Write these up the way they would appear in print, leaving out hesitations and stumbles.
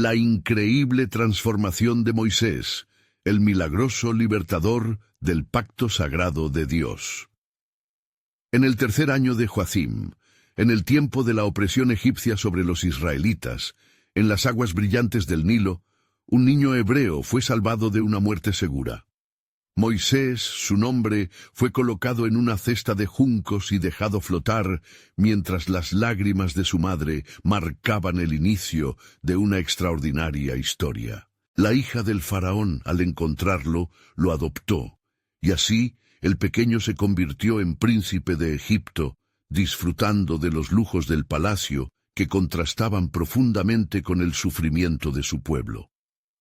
La increíble transformación de Moisés, el milagroso libertador del pacto sagrado de Dios. En el tercer año de Joacim, en el tiempo de la opresión egipcia sobre los israelitas, en las aguas brillantes del Nilo, un niño hebreo fue salvado de una muerte segura. Moisés, su nombre, fue colocado en una cesta de juncos y dejado flotar, mientras las lágrimas de su madre marcaban el inicio de una extraordinaria historia. La hija del faraón, al encontrarlo, lo adoptó, y así el pequeño se convirtió en príncipe de Egipto, disfrutando de los lujos del palacio que contrastaban profundamente con el sufrimiento de su pueblo.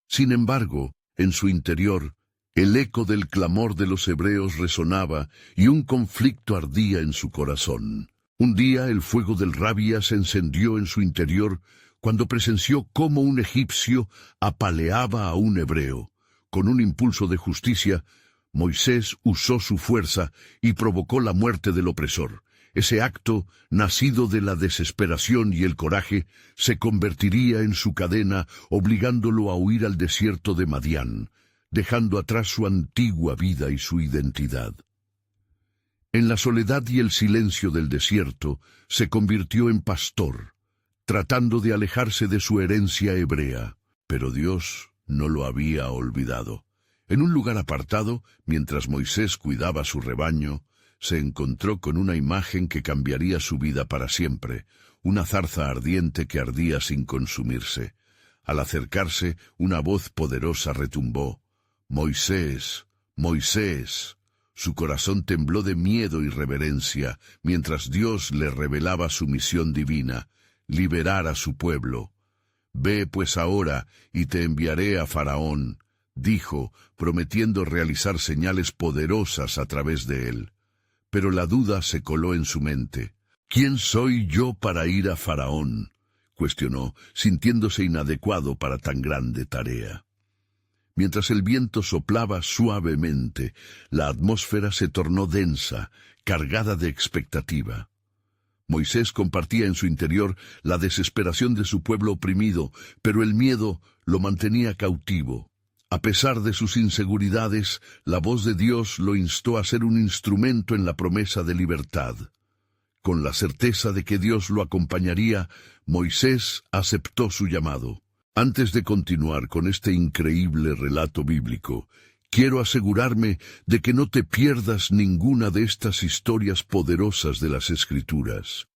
Sin embargo, en su interior, el eco del clamor de los hebreos resonaba y un conflicto ardía en su corazón. Un día el fuego del rabia se encendió en su interior cuando presenció cómo un egipcio apaleaba a un hebreo. Con un impulso de justicia, Moisés usó su fuerza y provocó la muerte del opresor. Ese acto, nacido de la desesperación y el coraje, se convertiría en su cadena, obligándolo a huir al desierto de Madián, dejando atrás su antigua vida y su identidad. En la soledad y el silencio del desierto, se convirtió en pastor, tratando de alejarse de su herencia hebrea. Pero Dios no lo había olvidado. En un lugar apartado, mientras Moisés cuidaba su rebaño, se encontró con una imagen que cambiaría su vida para siempre, una zarza ardiente que ardía sin consumirse. Al acercarse, una voz poderosa retumbó: «Moisés, Moisés». Su corazón tembló de miedo y reverencia, mientras Dios le revelaba su misión divina: liberar a su pueblo. «Ve pues ahora, y te enviaré a Faraón», dijo, prometiendo realizar señales poderosas a través de él. Pero la duda se coló en su mente. «¿Quién soy yo para ir a Faraón?», cuestionó, sintiéndose inadecuado para tan grande tarea. Mientras el viento soplaba suavemente, la atmósfera se tornó densa, cargada de expectativa. Moisés compartía en su interior la desesperación de su pueblo oprimido, pero el miedo lo mantenía cautivo. A pesar de sus inseguridades, la voz de Dios lo instó a ser un instrumento en la promesa de libertad. Con la certeza de que Dios lo acompañaría, Moisés aceptó su llamado. Antes de continuar con este increíble relato bíblico, quiero asegurarme de que no te pierdas ninguna de estas historias poderosas de las Escrituras.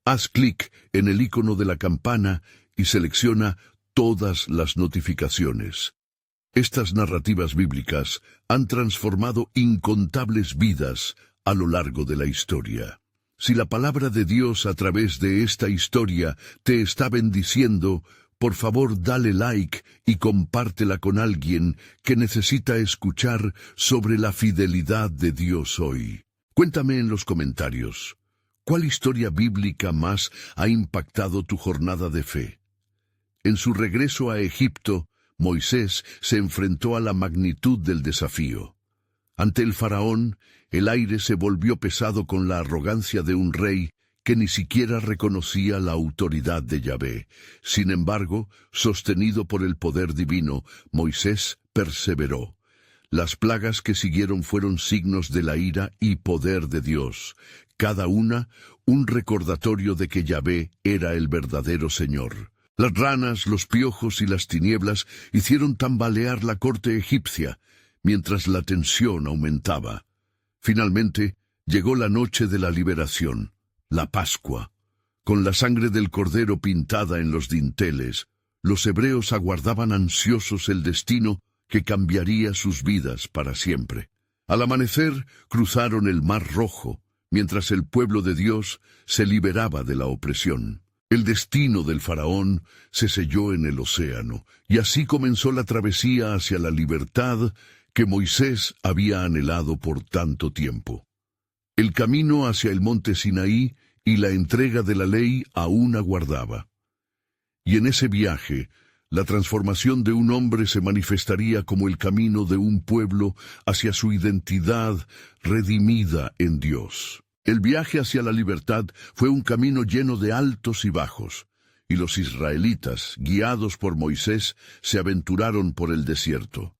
Haz clic en el icono de la campana y selecciona todas las notificaciones. Estas narrativas bíblicas han transformado incontables vidas a lo largo de la historia. Si la palabra de Dios a través de esta historia te está bendiciendo, por favor dale like y compártela con alguien que necesita escuchar sobre la fidelidad de Dios hoy. Cuéntame en los comentarios, ¿cuál historia bíblica más ha impactado tu jornada de fe? En su regreso a Egipto, Moisés se enfrentó a la magnitud del desafío. Ante el faraón, el aire se volvió pesado con la arrogancia de un rey que ni siquiera reconocía la autoridad de Yahvé. Sin embargo, sostenido por el poder divino, Moisés perseveró. Las plagas que siguieron fueron signos de la ira y poder de Dios, cada una un recordatorio de que Yahvé era el verdadero Señor. Las ranas, los piojos y las tinieblas hicieron tambalear la corte egipcia, mientras la tensión aumentaba. Finalmente, llegó la noche de la liberación, la Pascua. Con la sangre del cordero pintada en los dinteles, los hebreos aguardaban ansiosos el destino que cambiaría sus vidas para siempre. Al amanecer, cruzaron el Mar Rojo, mientras el pueblo de Dios se liberaba de la opresión. El destino del faraón se selló en el océano, y así comenzó la travesía hacia la libertad que Moisés había anhelado por tanto tiempo. El camino hacia el monte Sinaí y la entrega de la ley aún aguardaba. Y en ese viaje, la transformación de un hombre se manifestaría como el camino de un pueblo hacia su identidad redimida en Dios. El viaje hacia la libertad fue un camino lleno de altos y bajos, y los israelitas, guiados por Moisés, se aventuraron por el desierto.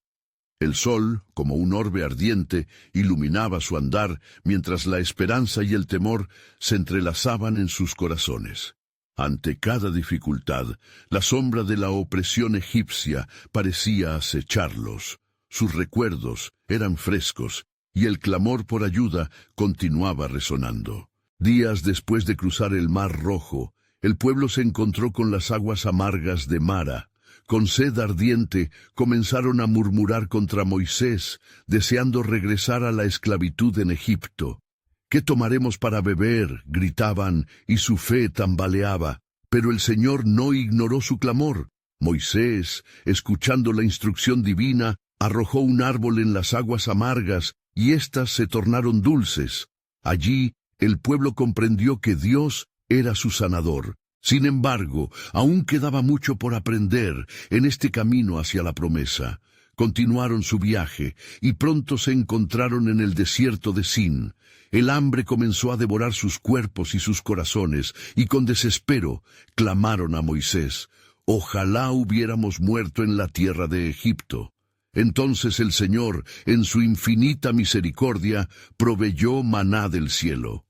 El sol, como un orbe ardiente, iluminaba su andar, mientras la esperanza y el temor se entrelazaban en sus corazones. Ante cada dificultad, la sombra de la opresión egipcia parecía acecharlos. Sus recuerdos eran frescos, y el clamor por ayuda continuaba resonando. Días después de cruzar el Mar Rojo, el pueblo se encontró con las aguas amargas de Mara. Con sed ardiente comenzaron a murmurar contra Moisés, deseando regresar a la esclavitud en Egipto. «¿Qué tomaremos para beber?», gritaban, y su fe tambaleaba. Pero el Señor no ignoró su clamor. Moisés, escuchando la instrucción divina, arrojó un árbol en las aguas amargas, y éstas se tornaron dulces. Allí, el pueblo comprendió que Dios era su sanador. Sin embargo, aún quedaba mucho por aprender en este camino hacia la promesa. Continuaron su viaje y pronto se encontraron en el desierto de Sin. El hambre comenzó a devorar sus cuerpos y sus corazones, y con desespero clamaron a Moisés: «Ojalá hubiéramos muerto en la tierra de Egipto». Entonces el Señor, en su infinita misericordia, proveyó maná del cielo.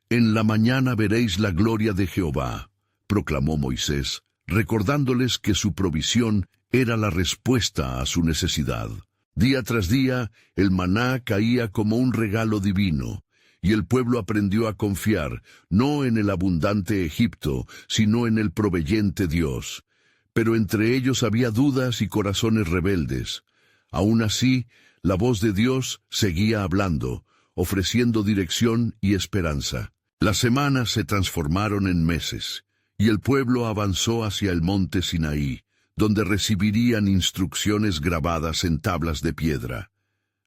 «En la mañana veréis la gloria de Jehová», proclamó Moisés, recordándoles que su provisión era la respuesta a su necesidad. Día tras día, el maná caía como un regalo divino, y el pueblo aprendió a confiar, no en el abundante Egipto, sino en el proveyente Dios. Pero entre ellos había dudas y corazones rebeldes. Aún así, la voz de Dios seguía hablando, ofreciendo dirección y esperanza. Las semanas se transformaron en meses, y el pueblo avanzó hacia el monte Sinaí, donde recibirían instrucciones grabadas en tablas de piedra.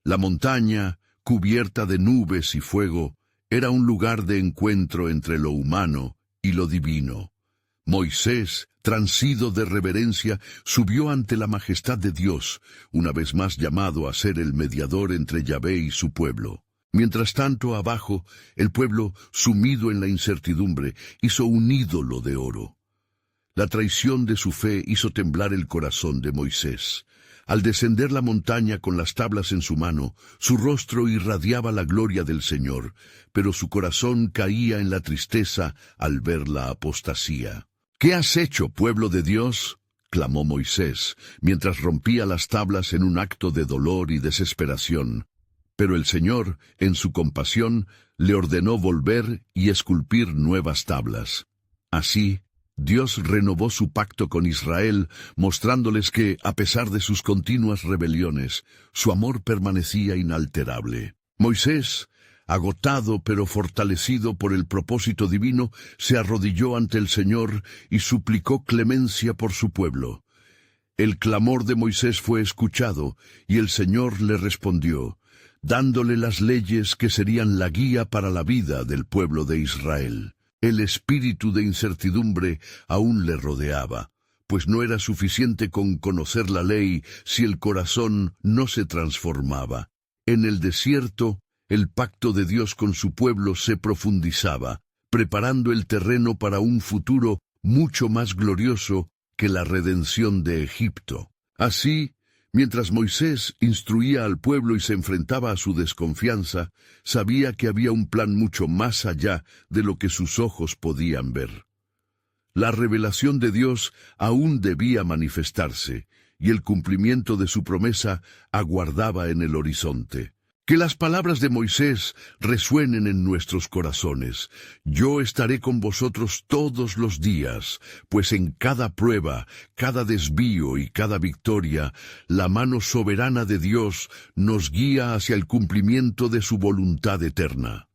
La montaña, cubierta de nubes y fuego, era un lugar de encuentro entre lo humano y lo divino. Moisés, transido de reverencia, subió ante la majestad de Dios, una vez más llamado a ser el mediador entre Yahvé y su pueblo. Mientras tanto, abajo, el pueblo, sumido en la incertidumbre, hizo un ídolo de oro. La traición de su fe hizo temblar el corazón de Moisés. Al descender la montaña con las tablas en su mano, su rostro irradiaba la gloria del Señor, pero su corazón caía en la tristeza al ver la apostasía. «¿Qué has hecho, pueblo de Dios?», clamó Moisés, mientras rompía las tablas en un acto de dolor y desesperación. Pero el Señor, en su compasión, le ordenó volver y esculpir nuevas tablas. Así, Dios renovó su pacto con Israel, mostrándoles que, a pesar de sus continuas rebeliones, su amor permanecía inalterable. Moisés, agotado pero fortalecido por el propósito divino, se arrodilló ante el Señor y suplicó clemencia por su pueblo. El clamor de Moisés fue escuchado, y el Señor le respondió, dándole las leyes que serían la guía para la vida del pueblo de Israel. El espíritu de incertidumbre aún le rodeaba, pues no era suficiente con conocer la ley si el corazón no se transformaba. En el desierto, el pacto de Dios con su pueblo se profundizaba, preparando el terreno para un futuro mucho más glorioso que la redención de Egipto. Así, mientras Moisés instruía al pueblo y se enfrentaba a su desconfianza, sabía que había un plan mucho más allá de lo que sus ojos podían ver. La revelación de Dios aún debía manifestarse, y el cumplimiento de su promesa aguardaba en el horizonte. Que las palabras de Moisés resuenen en nuestros corazones. Yo estaré con vosotros todos los días, pues en cada prueba, cada desvío y cada victoria, la mano soberana de Dios nos guía hacia el cumplimiento de su voluntad eterna.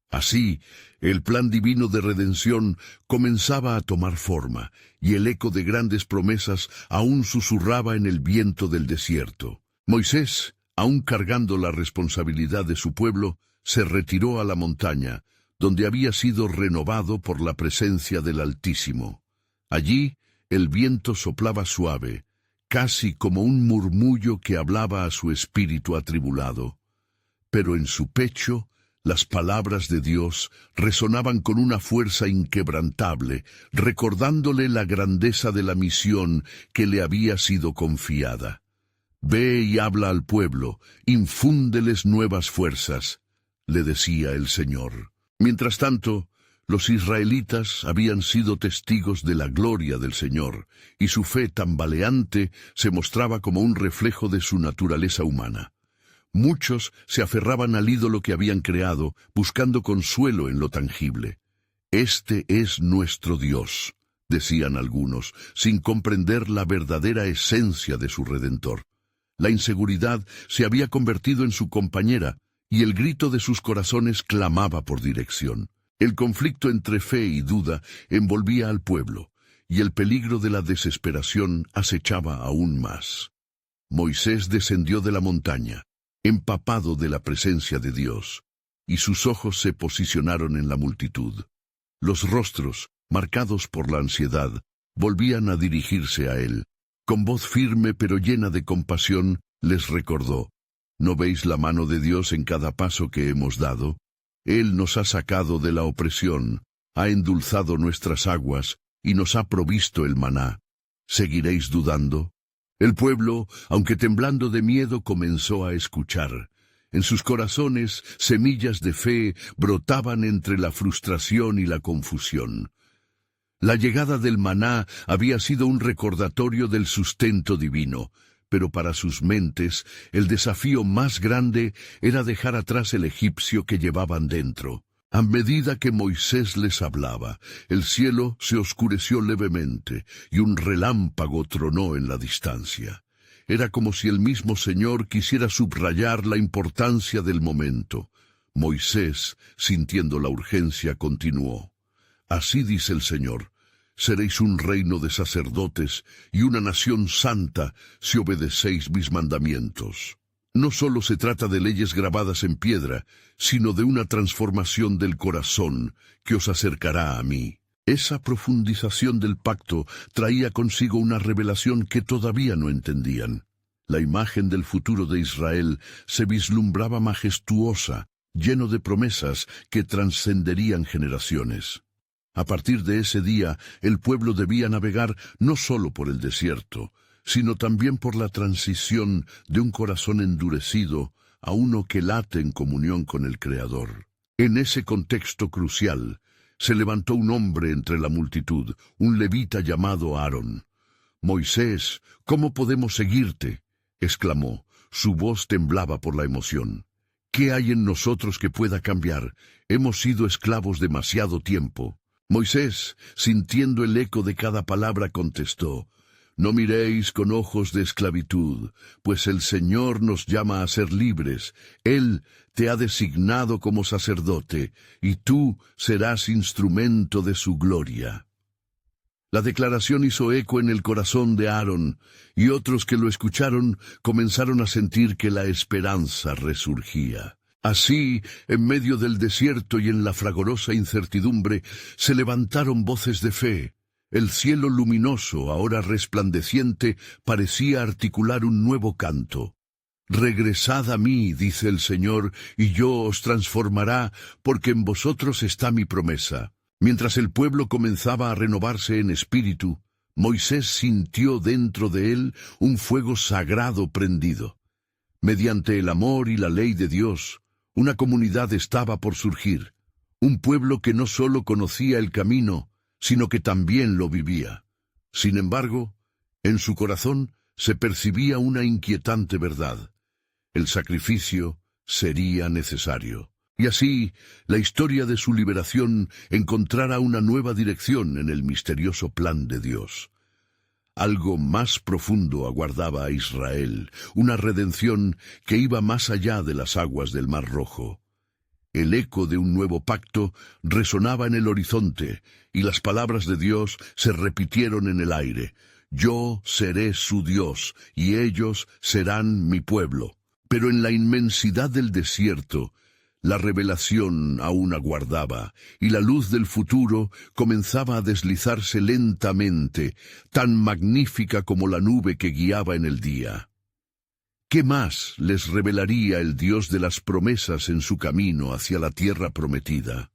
Así, el plan divino de redención comenzaba a tomar forma, y el eco de grandes promesas aún susurraba en el viento del desierto. Moisés, aún cargando la responsabilidad de su pueblo, se retiró a la montaña, donde había sido renovado por la presencia del Altísimo. Allí, el viento soplaba suave, casi como un murmullo que hablaba a su espíritu atribulado. Pero en su pecho, Las palabras de Dios resonaban con una fuerza inquebrantable, recordándole la grandeza de la misión que le había sido confiada. «Ve y habla al pueblo, infúndeles nuevas fuerzas», le decía el Señor. Mientras tanto, los israelitas habían sido testigos de la gloria del Señor, y su fe tambaleante se mostraba como un reflejo de su naturaleza humana. Muchos se aferraban al ídolo que habían creado, buscando consuelo en lo tangible. «Este es nuestro Dios», decían algunos, sin comprender la verdadera esencia de su Redentor. La inseguridad se había convertido en su compañera, y el grito de sus corazones clamaba por dirección. El conflicto entre fe y duda envolvía al pueblo, y el peligro de la desesperación acechaba aún más. Moisés descendió de la montaña, empapado de la presencia de Dios, y sus ojos se posicionaron en la multitud. Los rostros, marcados por la ansiedad, volvían a dirigirse a él. Con voz firme pero llena de compasión, les recordó: «¿No veis la mano de Dios en cada paso que hemos dado? Él nos ha sacado de la opresión, ha endulzado nuestras aguas y nos ha provisto el maná. ¿Seguiréis dudando?» El pueblo, aunque temblando de miedo, comenzó a escuchar. En sus corazones, semillas de fe brotaban entre la frustración y la confusión. La llegada del maná había sido un recordatorio del sustento divino, pero para sus mentes el desafío más grande era dejar atrás el egipcio que llevaban dentro. A medida que Moisés les hablaba, el cielo se oscureció levemente y un relámpago tronó en la distancia. Era como si el mismo Señor quisiera subrayar la importancia del momento. Moisés, sintiendo la urgencia, continuó: «Así dice el Señor: seréis un reino de sacerdotes y una nación santa si obedecéis mis mandamientos». No solo se trata de leyes grabadas en piedra, sino de una transformación del corazón que os acercará a mí. Esa profundización del pacto traía consigo una revelación que todavía no entendían. La imagen del futuro de Israel se vislumbraba majestuosa, lleno de promesas que trascenderían generaciones. A partir de ese día, el pueblo debía navegar no solo por el desierto, sino también por la transición de un corazón endurecido a uno que late en comunión con el Creador. En ese contexto crucial, se levantó un hombre entre la multitud, un levita llamado Aarón. «Moisés, ¿cómo podemos seguirte?», exclamó. Su voz temblaba por la emoción. «¿Qué hay en nosotros que pueda cambiar? Hemos sido esclavos demasiado tiempo». Moisés, sintiendo el eco de cada palabra, contestó: «No miréis con ojos de esclavitud, pues el Señor nos llama a ser libres. Él te ha designado como sacerdote, y tú serás instrumento de su gloria». La declaración hizo eco en el corazón de Aarón, y otros que lo escucharon comenzaron a sentir que la esperanza resurgía. Así, en medio del desierto y en la fragorosa incertidumbre, se levantaron voces de fe. El cielo luminoso, ahora resplandeciente, parecía articular un nuevo canto. «Regresad a mí», dice el Señor, «y yo os transformará, porque en vosotros está mi promesa». Mientras el pueblo comenzaba a renovarse en espíritu, Moisés sintió dentro de él un fuego sagrado prendido. Mediante el amor y la ley de Dios, una comunidad estaba por surgir, un pueblo que no solo conocía el camino, sino que también lo vivía. Sin embargo, en su corazón se percibía una inquietante verdad: el sacrificio sería necesario. Y así, la historia de su liberación encontrara una nueva dirección en el misterioso plan de Dios. Algo más profundo aguardaba a Israel, una redención que iba más allá de las aguas del Mar Rojo. El eco de un nuevo pacto resonaba en el horizonte, y las palabras de Dios se repitieron en el aire: «Yo seré su Dios, y ellos serán mi pueblo». Pero en la inmensidad del desierto, la revelación aún aguardaba, y la luz del futuro comenzaba a deslizarse lentamente, tan magnífica como la nube que guiaba en el día. ¿Qué más les revelaría el Dios de las promesas en su camino hacia la tierra prometida?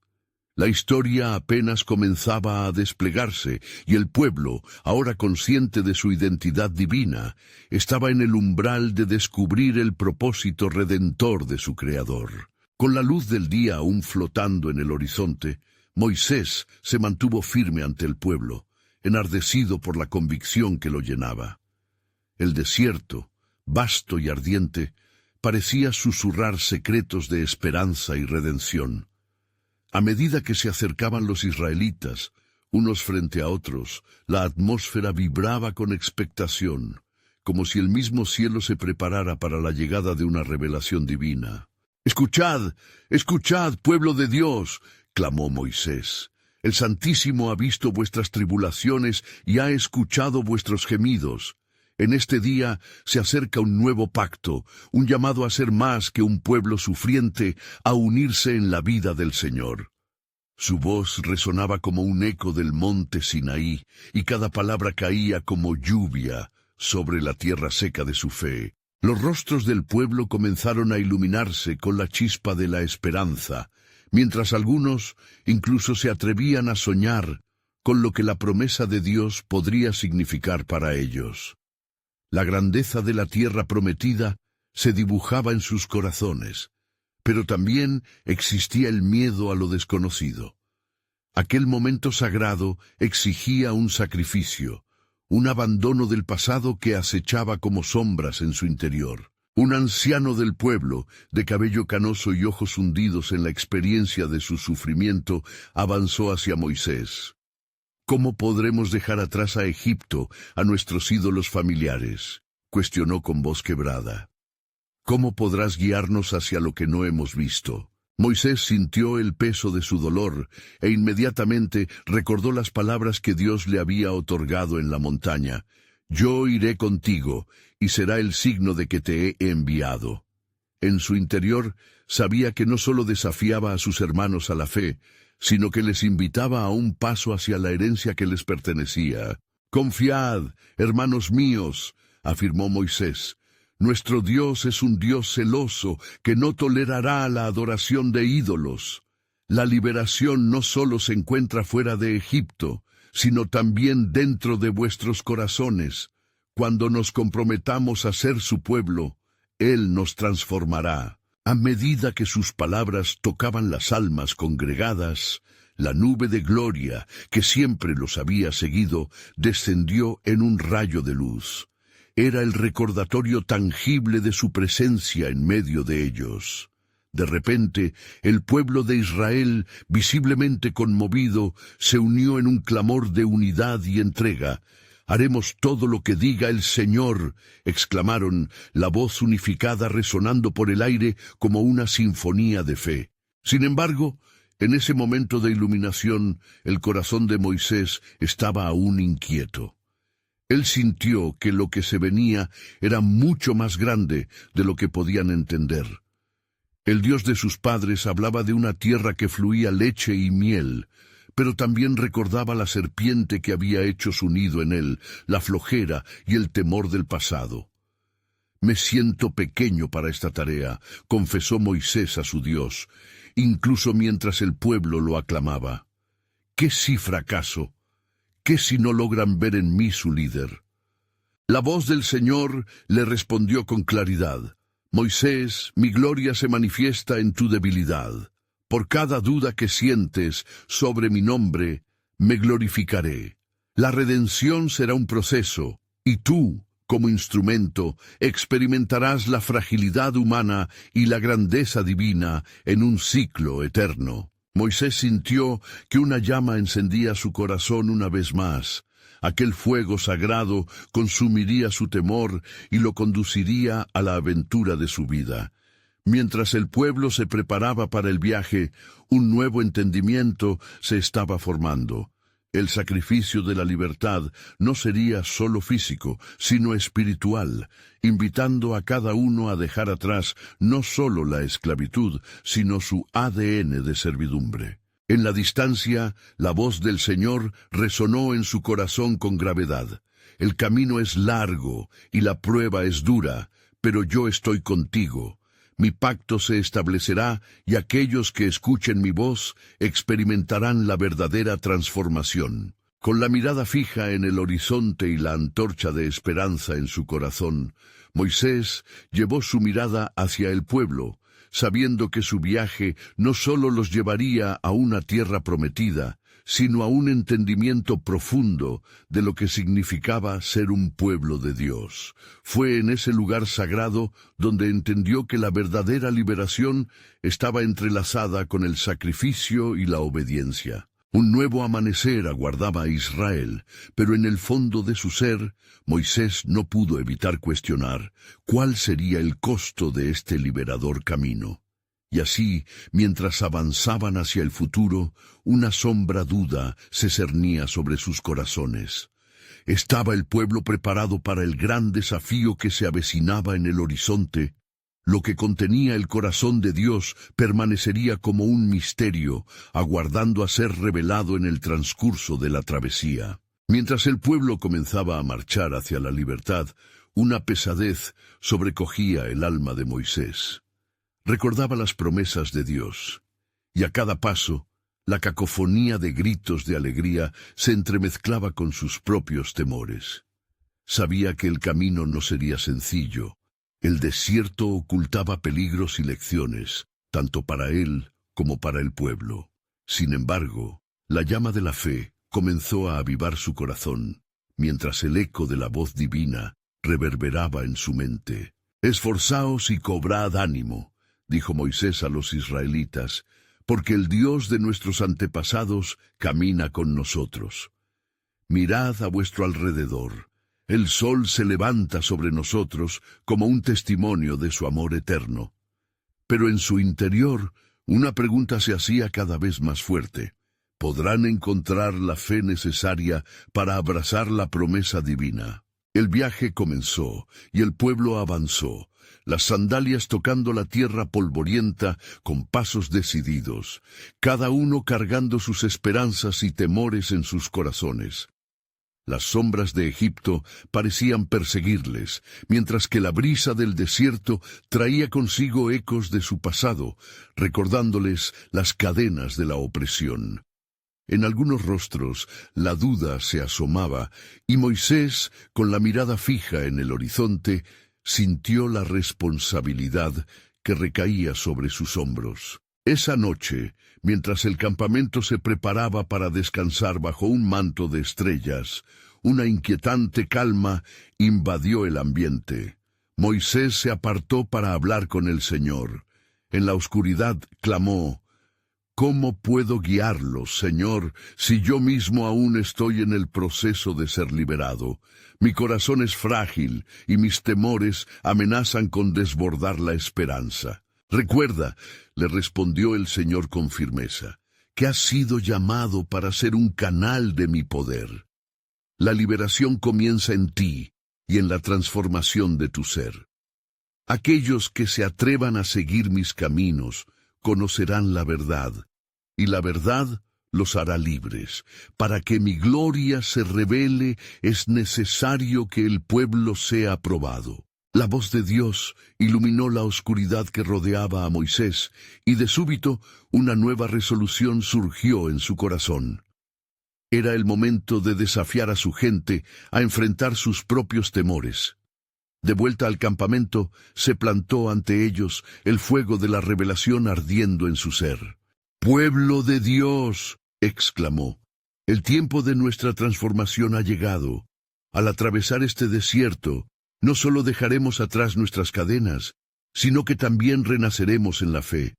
La historia apenas comenzaba a desplegarse y el pueblo, ahora consciente de su identidad divina, estaba en el umbral de descubrir el propósito redentor de su Creador. Con la luz del día aún flotando en el horizonte, Moisés se mantuvo firme ante el pueblo, enardecido por la convicción que lo llenaba. El desierto, vasto y ardiente, parecía susurrar secretos de esperanza y redención. A medida que se acercaban los israelitas, unos frente a otros, la atmósfera vibraba con expectación, como si el mismo cielo se preparara para la llegada de una revelación divina. «Escuchad, escuchad, pueblo de Dios», clamó Moisés. «El Santísimo ha visto vuestras tribulaciones y ha escuchado vuestros gemidos. En este día se acerca un nuevo pacto, un llamado a ser más que un pueblo sufriente, a unirse en la vida del Señor». Su voz resonaba como un eco del monte Sinaí, y cada palabra caía como lluvia sobre la tierra seca de su fe. Los rostros del pueblo comenzaron a iluminarse con la chispa de la esperanza, mientras algunos incluso se atrevían a soñar con lo que la promesa de Dios podría significar para ellos. La grandeza de la tierra prometida se dibujaba en sus corazones, pero también existía el miedo a lo desconocido. Aquel momento sagrado exigía un sacrificio, un abandono del pasado que acechaba como sombras en su interior. Un anciano del pueblo, de cabello canoso y ojos hundidos en la experiencia de su sufrimiento, avanzó hacia Moisés. «¿Cómo podremos dejar atrás a Egipto, a nuestros ídolos familiares?», cuestionó con voz quebrada. «¿Cómo podrás guiarnos hacia lo que no hemos visto?». Moisés sintió el peso de su dolor e inmediatamente recordó las palabras que Dios le había otorgado en la montaña. «Yo iré contigo, y será el signo de que te he enviado». En su interior sabía que no solo desafiaba a sus hermanos a la fe, sino que les invitaba a un paso hacia la herencia que les pertenecía. «Confiad, hermanos míos», afirmó Moisés. «Nuestro Dios es un Dios celoso que no tolerará la adoración de ídolos. La liberación no solo se encuentra fuera de Egipto, sino también dentro de vuestros corazones. Cuando nos comprometamos a ser su pueblo, Él nos transformará». A medida que sus palabras tocaban las almas congregadas, la nube de gloria, que siempre los había seguido, descendió en un rayo de luz. Era el recordatorio tangible de su presencia en medio de ellos. De repente, el pueblo de Israel, visiblemente conmovido, se unió en un clamor de unidad y entrega. «Haremos todo lo que diga el Señor», exclamaron, la voz unificada resonando por el aire como una sinfonía de fe. Sin embargo, en ese momento de iluminación, el corazón de Moisés estaba aún inquieto. Él sintió que lo que se venía era mucho más grande de lo que podían entender. El Dios de sus padres hablaba de una tierra que fluía leche y miel, pero también recordaba la serpiente que había hecho su nido en él, la flojera y el temor del pasado. «Me siento pequeño para esta tarea», confesó Moisés a su Dios, incluso mientras el pueblo lo aclamaba. «¿Qué si fracaso? ¿Qué si no logran ver en mí su líder?». La voz del Señor le respondió con claridad. «Moisés, mi gloria se manifiesta en tu debilidad. Por cada duda que sientes sobre mi nombre, me glorificaré. La redención será un proceso, y tú, como instrumento, experimentarás la fragilidad humana y la grandeza divina en un ciclo eterno». Moisés sintió que una llama encendía su corazón una vez más. Aquel fuego sagrado consumiría su temor y lo conduciría a la aventura de su vida. Mientras el pueblo se preparaba para el viaje, un nuevo entendimiento se estaba formando. El sacrificio de la libertad no sería solo físico, sino espiritual, invitando a cada uno a dejar atrás no solo la esclavitud, sino su ADN de servidumbre. En la distancia, la voz del Señor resonó en su corazón con gravedad. «El camino es largo y la prueba es dura, pero yo estoy contigo. Mi pacto se establecerá y aquellos que escuchen mi voz experimentarán la verdadera transformación. Con la mirada fija en el horizonte y la antorcha de esperanza en su corazón, Moisés llevó su mirada hacia el pueblo, sabiendo que su viaje no solo los llevaría a una tierra prometida, sino a un entendimiento profundo de lo que significaba ser un pueblo de Dios. Fue en ese lugar sagrado donde entendió que la verdadera liberación estaba entrelazada con el sacrificio y la obediencia. Un nuevo amanecer aguardaba a Israel, pero en el fondo de su ser, Moisés no pudo evitar cuestionar cuál sería el costo de este liberador camino. Y así, mientras avanzaban hacia el futuro, una sombra duda se cernía sobre sus corazones. ¿Estaba el pueblo preparado para el gran desafío que se avecinaba en el horizonte? Lo que contenía el corazón de Dios permanecería como un misterio, aguardando a ser revelado en el transcurso de la travesía. Mientras el pueblo comenzaba a marchar hacia la libertad, una pesadez sobrecogía el alma de Moisés. Recordaba las promesas de Dios, y a cada paso, la cacofonía de gritos de alegría se entremezclaba con sus propios temores. Sabía que el camino no sería sencillo. El desierto ocultaba peligros y lecciones, tanto para él como para el pueblo. Sin embargo, la llama de la fe comenzó a avivar su corazón, mientras el eco de la voz divina reverberaba en su mente. «Esforzaos y cobrad ánimo», dijo Moisés a los israelitas, «porque el Dios de nuestros antepasados camina con nosotros. Mirad a vuestro alrededor. El sol se levanta sobre nosotros como un testimonio de su amor eterno». Pero en su interior, una pregunta se hacía cada vez más fuerte. ¿Podrán encontrar la fe necesaria para abrazar la promesa divina? El viaje comenzó y el pueblo avanzó, las sandalias tocando la tierra polvorienta con pasos decididos, cada uno cargando sus esperanzas y temores en sus corazones. Las sombras de Egipto parecían perseguirles, mientras que la brisa del desierto traía consigo ecos de su pasado, recordándoles las cadenas de la opresión. En algunos rostros la duda se asomaba, y Moisés, con la mirada fija en el horizonte, sintió la responsabilidad que recaía sobre sus hombros. Esa noche, mientras el campamento se preparaba para descansar bajo un manto de estrellas, una inquietante calma invadió el ambiente. Moisés se apartó para hablar con el Señor. En la oscuridad clamó: «¿Cómo puedo guiarlos, Señor, si yo mismo aún estoy en el proceso de ser liberado? Mi corazón es frágil y mis temores amenazan con desbordar la esperanza». «Recuerda», le respondió el Señor con firmeza, «que has sido llamado para ser un canal de mi poder. La liberación comienza en ti y en la transformación de tu ser. Aquellos que se atrevan a seguir mis caminos conocerán la verdad, y la verdad los hará libres. Para que mi gloria se revele es necesario que el pueblo sea probado». La voz de Dios iluminó la oscuridad que rodeaba a Moisés, y de súbito una nueva resolución surgió en su corazón. Era el momento de desafiar a su gente a enfrentar sus propios temores. De vuelta al campamento, se plantó ante ellos el fuego de la revelación ardiendo en su ser. «¡Pueblo de Dios!», exclamó, «el tiempo de nuestra transformación ha llegado. Al atravesar este desierto, no solo dejaremos atrás nuestras cadenas, sino que también renaceremos en la fe.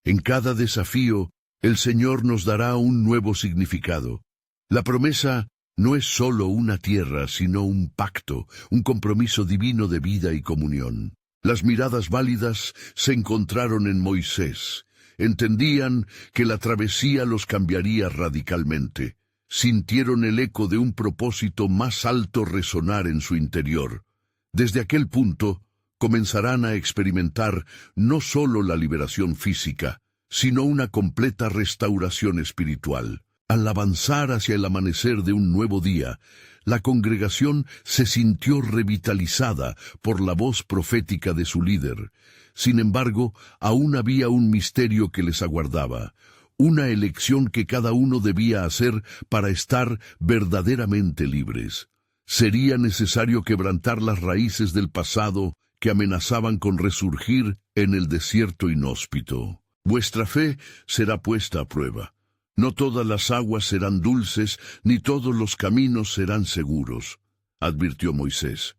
En cada desafío, el Señor nos dará un nuevo significado. La promesa no es solo una tierra, sino un pacto, un compromiso divino de vida y comunión». Las miradas válidas se encontraron en Moisés. Entendían que la travesía los cambiaría radicalmente. Sintieron el eco de un propósito más alto resonar en su interior. Desde aquel punto, comenzarán a experimentar no solo la liberación física, sino una completa restauración espiritual. Al avanzar hacia el amanecer de un nuevo día, la congregación se sintió revitalizada por la voz profética de su líder. Sin embargo, aún había un misterio que les aguardaba, una elección que cada uno debía hacer para estar verdaderamente libres. Sería necesario quebrantar las raíces del pasado que amenazaban con resurgir en el desierto inhóspito. Vuestra fe será puesta a prueba. No todas las aguas serán dulces, ni todos los caminos serán seguros, advirtió Moisés.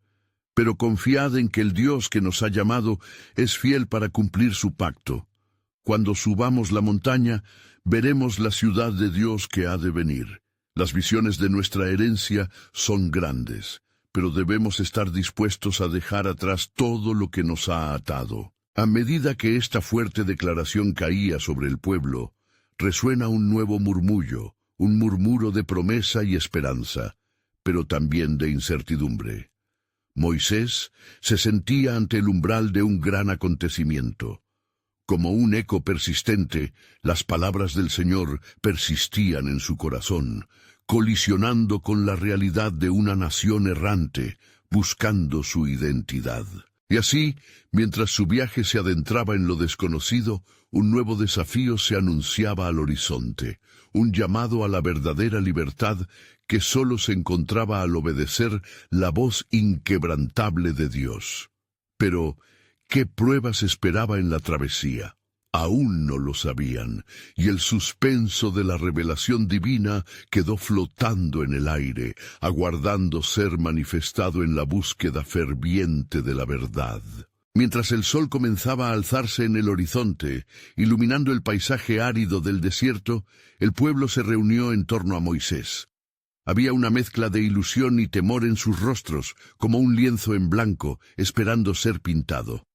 Pero confiad en que el Dios que nos ha llamado es fiel para cumplir su pacto. Cuando subamos la montaña, veremos la ciudad de Dios que ha de venir. Las visiones de nuestra herencia son grandes, pero debemos estar dispuestos a dejar atrás todo lo que nos ha atado. A medida que esta fuerte declaración caía sobre el pueblo, resuena un nuevo murmullo, un murmuro de promesa y esperanza, pero también de incertidumbre. Moisés se sentía ante el umbral de un gran acontecimiento. Como un eco persistente, las palabras del Señor persistían en su corazón, colisionando con la realidad de una nación errante, buscando su identidad. Y así, mientras su viaje se adentraba en lo desconocido, un nuevo desafío se anunciaba al horizonte, un llamado a la verdadera libertad que sólo se encontraba al obedecer la voz inquebrantable de Dios. Pero, ¿qué pruebas esperaba en la travesía? Aún no lo sabían, y el suspenso de la revelación divina quedó flotando en el aire, aguardando ser manifestado en la búsqueda ferviente de la verdad. Mientras el sol comenzaba a alzarse en el horizonte, iluminando el paisaje árido del desierto, el pueblo se reunió en torno a Moisés. Había una mezcla de ilusión y temor en sus rostros, como un lienzo en blanco, esperando ser pintado.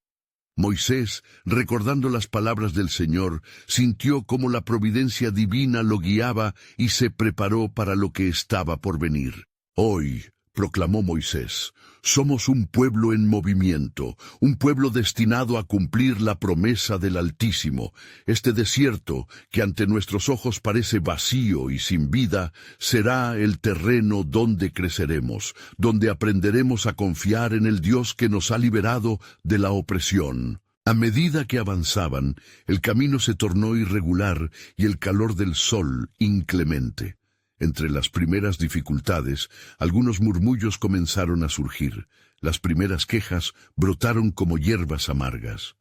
Moisés, recordando las palabras del Señor, sintió cómo la providencia divina lo guiaba y se preparó para lo que estaba por venir. Hoy, proclamó Moisés, somos un pueblo en movimiento, un pueblo destinado a cumplir la promesa del Altísimo. Este desierto, que ante nuestros ojos parece vacío y sin vida, será el terreno donde creceremos, donde aprenderemos a confiar en el Dios que nos ha liberado de la opresión. A medida que avanzaban, el camino se tornó irregular y el calor del sol inclemente. Entre las primeras dificultades, algunos murmullos comenzaron a surgir. Las primeras quejas brotaron como hierbas amargas.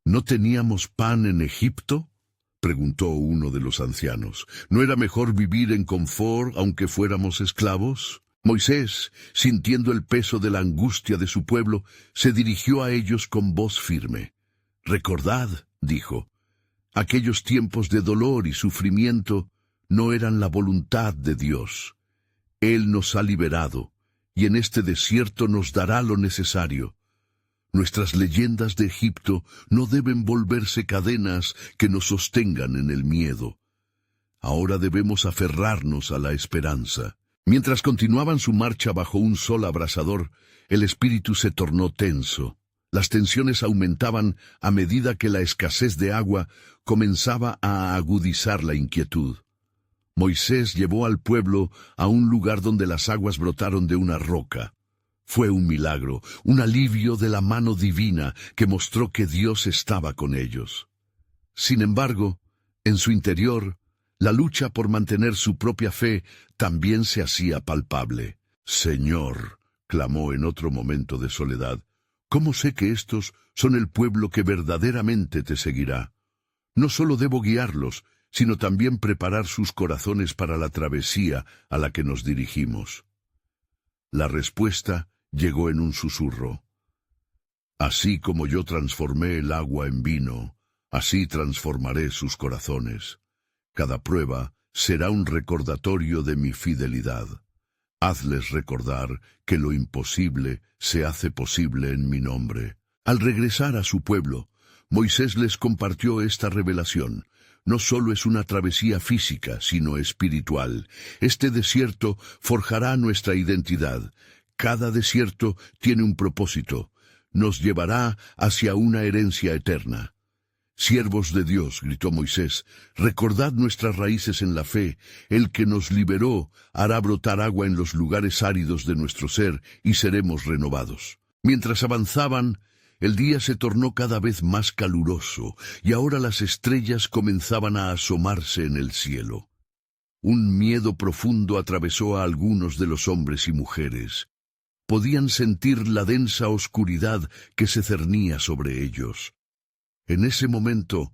¿No teníamos pan en Egipto?, preguntó uno de los ancianos. ¿No era mejor vivir en confort aunque fuéramos esclavos? Moisés, sintiendo el peso de la angustia de su pueblo, se dirigió a ellos con voz firme. «Recordad», dijo, «aquellos tiempos de dolor y sufrimiento no eran la voluntad de Dios. Él nos ha liberado, y en este desierto nos dará lo necesario. Nuestras leyendas de Egipto no deben volverse cadenas que nos sostengan en el miedo. Ahora debemos aferrarnos a la esperanza». Mientras continuaban su marcha bajo un sol abrasador, el espíritu se tornó tenso. Las tensiones aumentaban a medida que la escasez de agua comenzaba a agudizar la inquietud. Moisés llevó al pueblo a un lugar donde las aguas brotaron de una roca. Fue un milagro, un alivio de la mano divina que mostró que Dios estaba con ellos. Sin embargo, en su interior, la lucha por mantener su propia fe también se hacía palpable. «Señor», clamó en otro momento de soledad, «¿cómo sé que estos son el pueblo que verdaderamente te seguirá? No solo debo guiarlos, sino también preparar sus corazones para la travesía a la que nos dirigimos». La respuesta llegó en un susurro. «Así como yo transformé el agua en vino, así transformaré sus corazones. Cada prueba será un recordatorio de mi fidelidad. Hazles recordar que lo imposible se hace posible en mi nombre». Al regresar a su pueblo, Moisés les compartió esta revelación. No solo es una travesía física, sino espiritual. Este desierto forjará nuestra identidad. Cada desierto tiene un propósito. Nos llevará hacia una herencia eterna. «Siervos de Dios», gritó Moisés, «recordad nuestras raíces en la fe. El que nos liberó hará brotar agua en los lugares áridos de nuestro ser y seremos renovados». Mientras avanzaban, el día se tornó cada vez más caluroso y ahora las estrellas comenzaban a asomarse en el cielo. Un miedo profundo atravesó a algunos de los hombres y mujeres. Podían sentir la densa oscuridad que se cernía sobre ellos. En ese momento,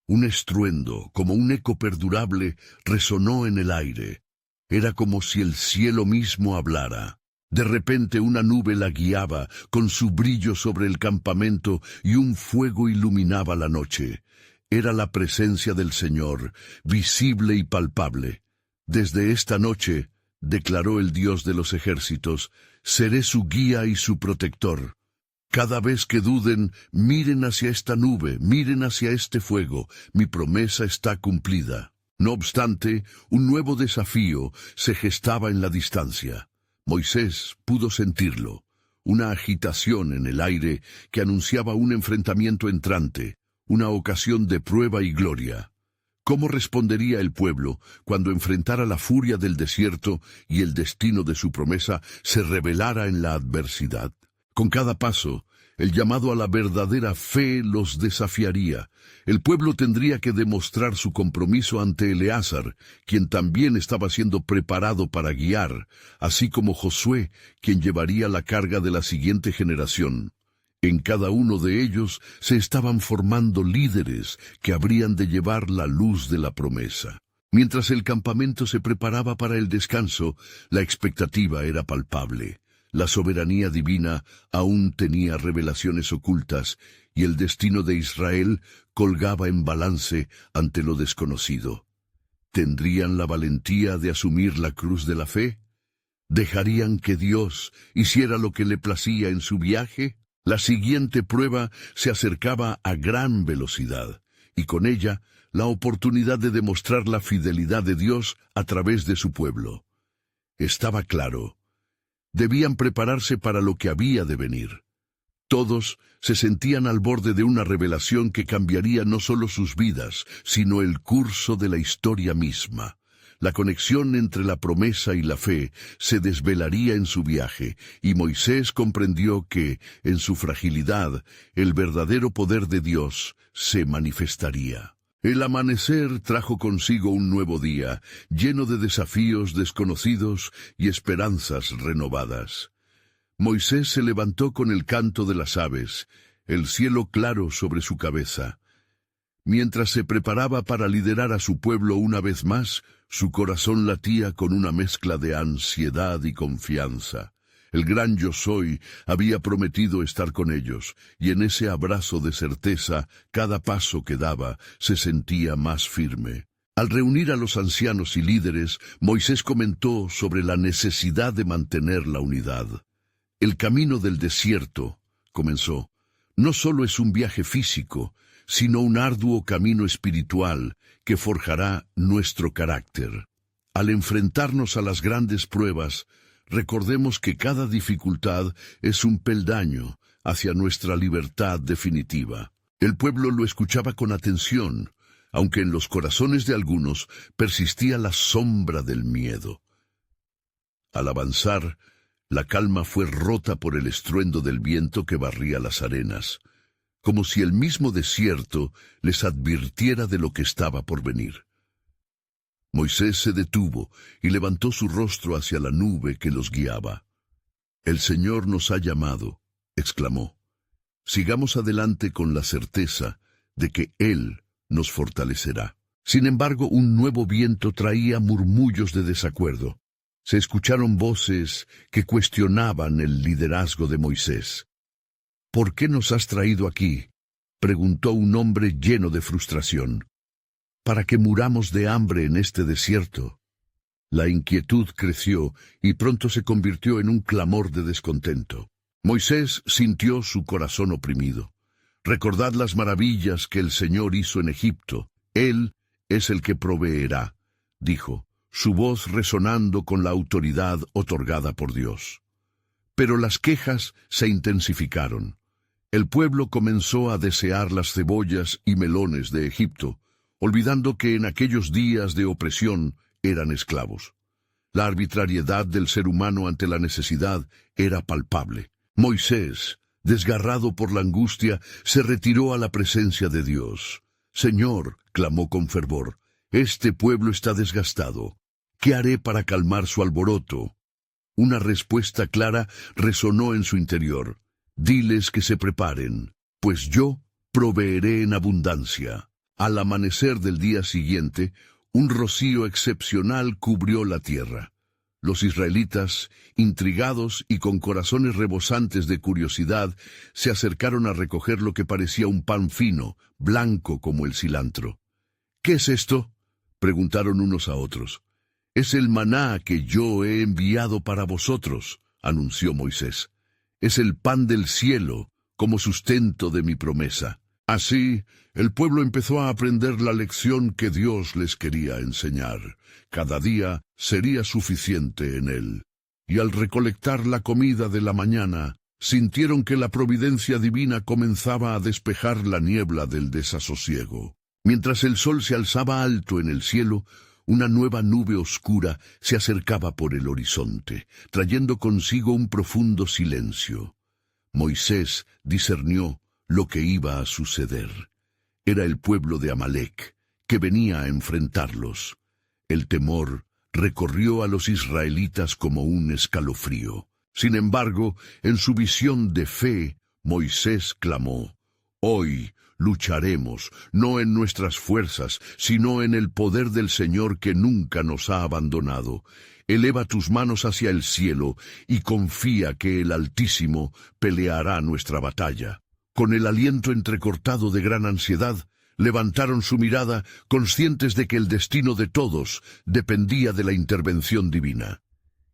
un estruendo, como un eco perdurable, resonó en el aire. Era como si el cielo mismo hablara. De repente una nube la guiaba, con su brillo sobre el campamento, y un fuego iluminaba la noche. Era la presencia del Señor, visible y palpable. «Desde esta noche», declaró el Dios de los ejércitos, «seré su guía y su protector. Cada vez que duden, miren hacia esta nube, miren hacia este fuego. Mi promesa está cumplida». No obstante, un nuevo desafío se gestaba en la distancia. Moisés pudo sentirlo, una agitación en el aire que anunciaba un enfrentamiento entrante, una ocasión de prueba y gloria. ¿Cómo respondería el pueblo cuando enfrentara la furia del desierto y el destino de su promesa se revelara en la adversidad? Con cada paso, el llamado a la verdadera fe los desafiaría. El pueblo tendría que demostrar su compromiso ante Eleazar, quien también estaba siendo preparado para guiar, así como Josué, quien llevaría la carga de la siguiente generación. En cada uno de ellos se estaban formando líderes que habrían de llevar la luz de la promesa. Mientras el campamento se preparaba para el descanso, la expectativa era palpable. La soberanía divina aún tenía revelaciones ocultas y el destino de Israel colgaba en balance ante lo desconocido. ¿Tendrían la valentía de asumir la cruz de la fe? ¿Dejarían que Dios hiciera lo que le placía en su viaje? La siguiente prueba se acercaba a gran velocidad, y con ella la oportunidad de demostrar la fidelidad de Dios a través de su pueblo. Estaba claro. Debían prepararse para lo que había de venir. Todos se sentían al borde de una revelación que cambiaría no solo sus vidas, sino el curso de la historia misma. La conexión entre la promesa y la fe se desvelaría en su viaje, y Moisés comprendió que, en su fragilidad, el verdadero poder de Dios se manifestaría. El amanecer trajo consigo un nuevo día, lleno de desafíos desconocidos y esperanzas renovadas. Moisés se levantó con el canto de las aves, el cielo claro sobre su cabeza. Mientras se preparaba para liderar a su pueblo una vez más, su corazón latía con una mezcla de ansiedad y confianza. El gran Yo Soy había prometido estar con ellos, y en ese abrazo de certeza, cada paso que daba se sentía más firme. Al reunir a los ancianos y líderes, Moisés comentó sobre la necesidad de mantener la unidad. El camino del desierto, comenzó, no solo es un viaje físico, sino un arduo camino espiritual que forjará nuestro carácter. Al enfrentarnos a las grandes pruebas, recordemos que cada dificultad es un peldaño hacia nuestra libertad definitiva. El pueblo lo escuchaba con atención, aunque en los corazones de algunos persistía la sombra del miedo. Al avanzar, la calma fue rota por el estruendo del viento que barría las arenas, como si el mismo desierto les advirtiera de lo que estaba por venir. Moisés se detuvo y levantó su rostro hacia la nube que los guiaba. «El Señor nos ha llamado», exclamó. «Sigamos adelante con la certeza de que Él nos fortalecerá». Sin embargo, un nuevo viento traía murmullos de desacuerdo. Se escucharon voces que cuestionaban el liderazgo de Moisés. «¿Por qué nos has traído aquí?», preguntó un hombre lleno de frustración. «¿Para que muramos de hambre en este desierto?». La inquietud creció y pronto se convirtió en un clamor de descontento. Moisés sintió su corazón oprimido. «Recordad las maravillas que el Señor hizo en Egipto. Él es el que proveerá», dijo, su voz resonando con la autoridad otorgada por Dios. Pero las quejas se intensificaron. El pueblo comenzó a desear las cebollas y melones de Egipto, olvidando que en aquellos días de opresión eran esclavos. La arbitrariedad del ser humano ante la necesidad era palpable. Moisés, desgarrado por la angustia, se retiró a la presencia de Dios. «Señor», clamó con fervor, «este pueblo está desgastado. ¿Qué haré para calmar su alboroto?» Una respuesta clara resonó en su interior. «Diles que se preparen, pues yo proveeré en abundancia». Al amanecer del día siguiente, un rocío excepcional cubrió la tierra. Los israelitas, intrigados y con corazones rebosantes de curiosidad, se acercaron a recoger lo que parecía un pan fino, blanco como el cilantro. «¿Qué es esto?», preguntaron unos a otros. «Es el maná que yo he enviado para vosotros», anunció Moisés. «Es el pan del cielo, como sustento de mi promesa». Así, el pueblo empezó a aprender la lección que Dios les quería enseñar. Cada día sería suficiente en él. Y al recolectar la comida de la mañana, sintieron que la providencia divina comenzaba a despejar la niebla del desasosiego. Mientras el sol se alzaba alto en el cielo, una nueva nube oscura se acercaba por el horizonte, trayendo consigo un profundo silencio. Moisés discernió lo que iba a suceder. Era el pueblo de Amalec, que venía a enfrentarlos. El temor recorrió a los israelitas como un escalofrío. Sin embargo, en su visión de fe, Moisés clamó: «Hoy lucharemos, no en nuestras fuerzas, sino en el poder del Señor que nunca nos ha abandonado. Eleva tus manos hacia el cielo y confía que el Altísimo peleará nuestra batalla». Con el aliento entrecortado de gran ansiedad, levantaron su mirada, conscientes de que el destino de todos dependía de la intervención divina.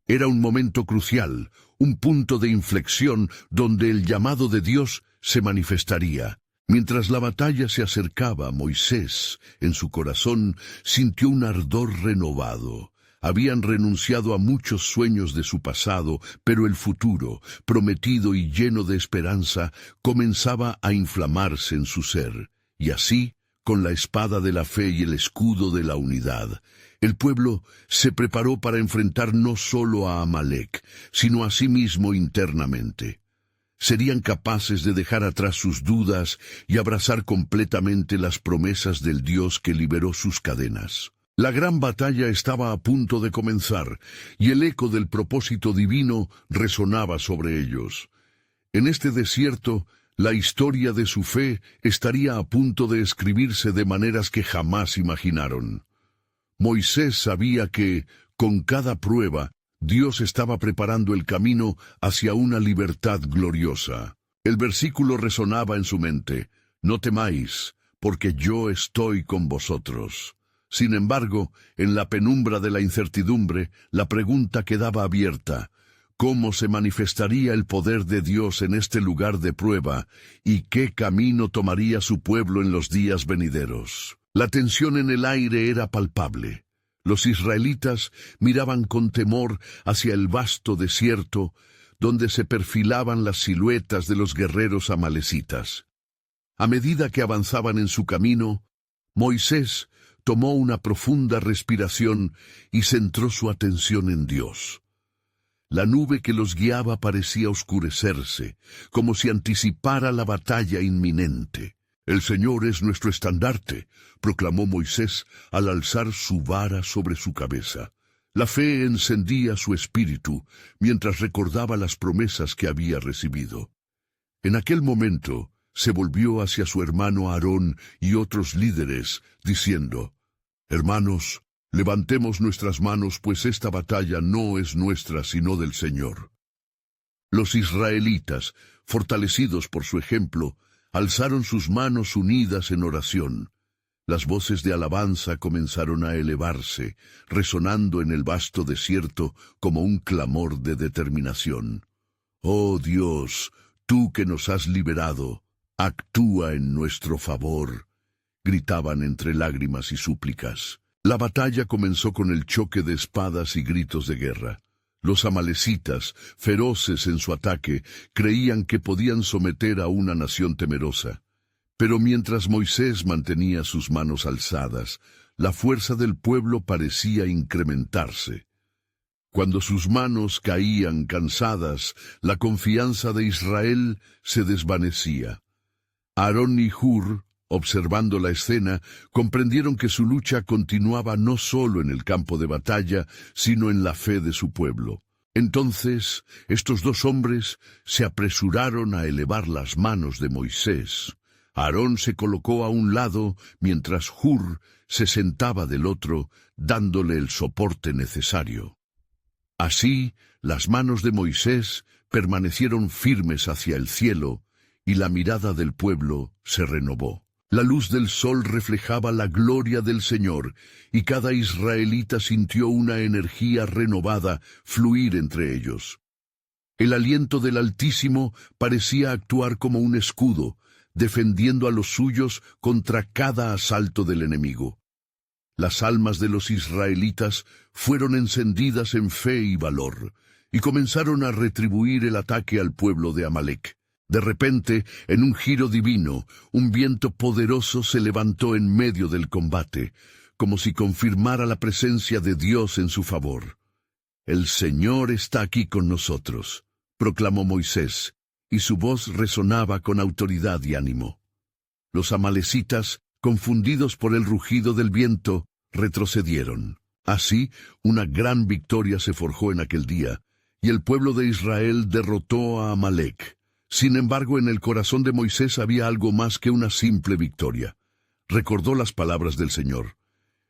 Era un momento crucial, un punto de inflexión donde el llamado de Dios se manifestaría. Mientras la batalla se acercaba, Moisés, en su corazón, sintió un ardor renovado. Habían renunciado a muchos sueños de su pasado, pero el futuro, prometido y lleno de esperanza, comenzaba a inflamarse en su ser. Y así, con la espada de la fe y el escudo de la unidad, el pueblo se preparó para enfrentar no solo a Amalec, sino a sí mismo internamente. Serían capaces de dejar atrás sus dudas y abrazar completamente las promesas del Dios que liberó sus cadenas. La gran batalla estaba a punto de comenzar, y el eco del propósito divino resonaba sobre ellos. En este desierto, la historia de su fe estaría a punto de escribirse de maneras que jamás imaginaron. Moisés sabía que, con cada prueba, Dios estaba preparando el camino hacia una libertad gloriosa. El versículo resonaba en su mente: «No temáis, porque yo estoy con vosotros». Sin embargo, en la penumbra de la incertidumbre, la pregunta quedaba abierta: ¿cómo se manifestaría el poder de Dios en este lugar de prueba, y qué camino tomaría su pueblo en los días venideros? La tensión en el aire era palpable. Los israelitas miraban con temor hacia el vasto desierto, donde se perfilaban las siluetas de los guerreros amalecitas. A medida que avanzaban en su camino, Moisés tomó una profunda respiración y centró su atención en Dios. La nube que los guiaba parecía oscurecerse, como si anticipara la batalla inminente. «El Señor es nuestro estandarte», proclamó Moisés al alzar su vara sobre su cabeza. La fe encendía su espíritu mientras recordaba las promesas que había recibido. En aquel momento se volvió hacia su hermano Aarón y otros líderes, diciendo: «Hermanos, levantemos nuestras manos, pues esta batalla no es nuestra, sino del Señor». Los israelitas, fortalecidos por su ejemplo, alzaron sus manos unidas en oración. Las voces de alabanza comenzaron a elevarse, resonando en el vasto desierto como un clamor de determinación. «Oh Dios, tú que nos has liberado, actúa en nuestro favor», gritaban entre lágrimas y súplicas. La batalla comenzó con el choque de espadas y gritos de guerra. Los amalecitas, feroces en su ataque, creían que podían someter a una nación temerosa. Pero mientras Moisés mantenía sus manos alzadas, la fuerza del pueblo parecía incrementarse. Cuando sus manos caían cansadas, la confianza de Israel se desvanecía. Aarón y Hur, observando la escena, comprendieron que su lucha continuaba no solo en el campo de batalla, sino en la fe de su pueblo. Entonces, estos dos hombres se apresuraron a elevar las manos de Moisés. Aarón se colocó a un lado, mientras Hur se sentaba del otro, dándole el soporte necesario. Así, las manos de Moisés permanecieron firmes hacia el cielo, y la mirada del pueblo se renovó. La luz del sol reflejaba la gloria del Señor, y cada israelita sintió una energía renovada fluir entre ellos. El aliento del Altísimo parecía actuar como un escudo, defendiendo a los suyos contra cada asalto del enemigo. Las almas de los israelitas fueron encendidas en fe y valor, y comenzaron a retribuir el ataque al pueblo de Amalec. De repente, en un giro divino, un viento poderoso se levantó en medio del combate, como si confirmara la presencia de Dios en su favor. «El Señor está aquí con nosotros», proclamó Moisés, y su voz resonaba con autoridad y ánimo. Los amalecitas, confundidos por el rugido del viento, retrocedieron. Así, una gran victoria se forjó en aquel día, y el pueblo de Israel derrotó a Amalec. Sin embargo, en el corazón de Moisés había algo más que una simple victoria. Recordó las palabras del Señor: